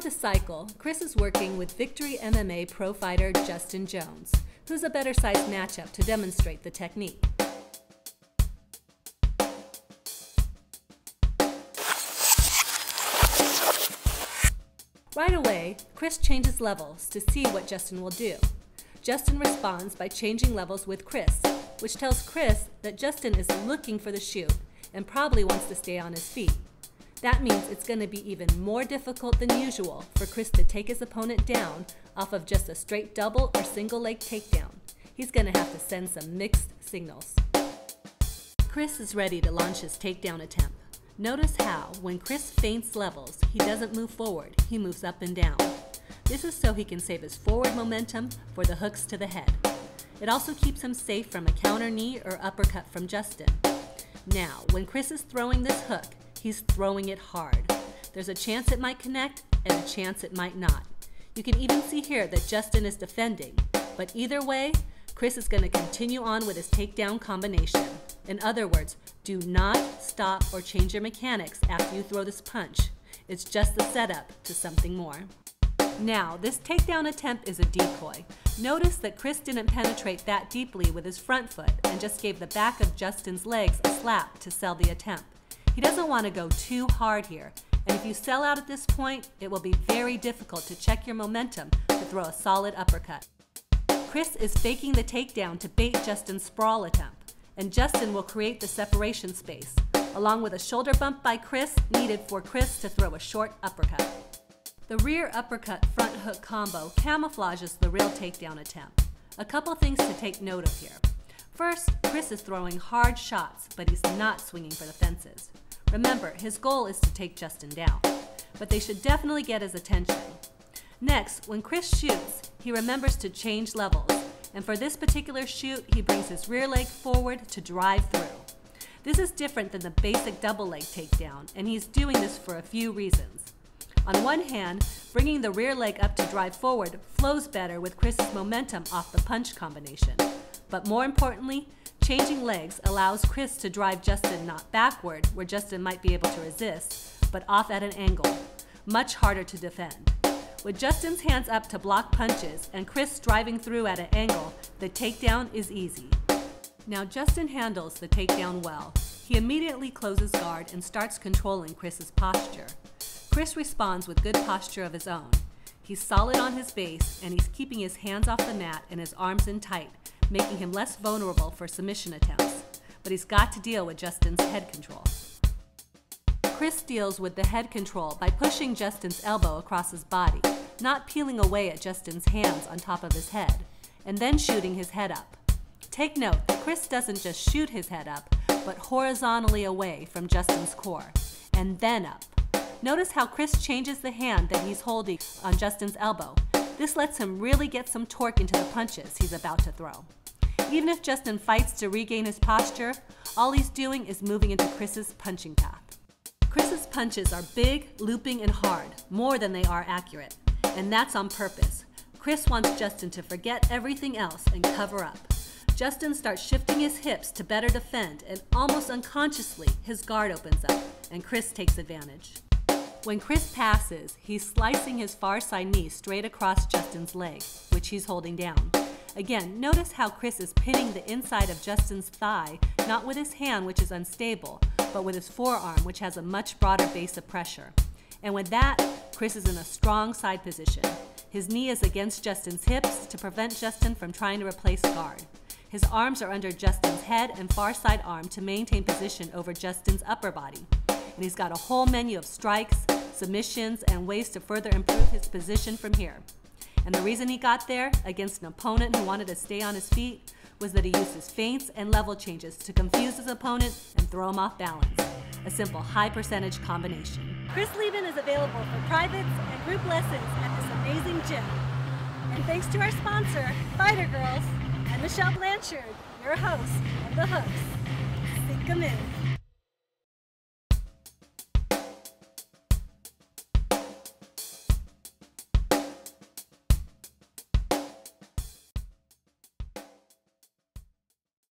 to cycle, Chris is working with Victory MMA pro fighter Justin Jones, who's a better sized matchup to demonstrate the technique. Right away, Chris changes levels to see what Justin will do. Justin responds by changing levels with Chris, which tells Chris that Justin is looking for the shoot and probably wants to stay on his feet. That means it's going to be even more difficult than usual for Chris to take his opponent down off of just a straight double or single leg takedown. He's going to have to send some mixed signals. Chris is ready to launch his takedown attempt. Notice how, when Chris feints levels, he doesn't move forward, he moves up and down. This is so he can save his forward momentum for the hooks to the head. It also keeps him safe from a counter knee or uppercut from Justin. Now, when Chris is throwing this hook, he's throwing it hard. There's a chance it might connect and a chance it might not. You can even see here that Justin is defending, but either way, Chris is going to continue on with his takedown combination. In other words, do not stop or change your mechanics after you throw this punch. It's just the setup to something more. Now, this takedown attempt is a decoy. Notice that Chris didn't penetrate that deeply with his front foot and just gave the back of Justin's legs a slap to sell the attempt. He doesn't want to go too hard here, and if you sell out at this point, it will be very difficult to check your momentum to throw a solid uppercut. Chris is faking the takedown to bait Justin's sprawl attempt, and Justin will create the separation space, along with a shoulder bump by Chris needed for Chris to throw a short uppercut. The rear uppercut front hook combo camouflages the real takedown attempt. A couple things to take note of here. First, Chris is throwing hard shots, but he's not swinging for the fences. Remember, his goal is to take Justin down, but they should definitely get his attention. Next, when Chris shoots, he remembers to change levels, and for this particular shoot, he brings his rear leg forward to drive through. This is different than the basic double leg takedown, and he's doing this for a few reasons. On one hand, bringing the rear leg up to drive forward flows better with Chris's momentum off the punch combination. But more importantly, changing legs allows Chris to drive Justin not backward, where Justin might be able to resist, but off at an angle, much harder to defend. With Justin's hands up to block punches and Chris driving through at an angle, the takedown is easy. Now Justin handles the takedown well. He immediately closes guard and starts controlling Chris's posture. Chris responds with good posture of his own. He's solid on his base and he's keeping his hands off the mat and his arms in tight, making him less vulnerable for submission attempts. But he's got to deal with Justin's head control. Chris deals with the head control by pushing Justin's elbow across his body, not peeling away at Justin's hands on top of his head, and then shooting his head up. Take note that Chris doesn't just shoot his head up, but horizontally away from Justin's core, and then up. Notice how Chris changes the hand that he's holding on Justin's elbow. This lets him really get some torque into the punches he's about to throw. Even if Justin fights to regain his posture, all he's doing is moving into Chris's punching path. Chris's punches are big, looping, and hard, more than they are accurate. And that's on purpose. Chris wants Justin to forget everything else and cover up. Justin starts shifting his hips to better defend, and almost unconsciously, his guard opens up, and Chris takes advantage. When Chris passes, he's slicing his far side knee straight across Justin's leg, which he's holding down. Again, notice how Chris is pinning the inside of Justin's thigh, not with his hand, which is unstable, but with his forearm, which has a much broader base of pressure. And with that, Chris is in a strong side position. His knee is against Justin's hips to prevent Justin from trying to replace guard. His arms are under Justin's head and far side arm to maintain position over Justin's upper body. And he's got a whole menu of strikes, submissions, and ways to further improve his position from here. And the reason he got there against an opponent who wanted to stay on his feet was that he used his feints and level changes to confuse his opponent and throw him off balance. A simple high percentage combination. Chris Leben is available for privates and group lessons at this amazing gym. And thanks to our sponsor, Fighter Girls, and Michelle Blanchard, your host of The Hooks. Sink 'em in.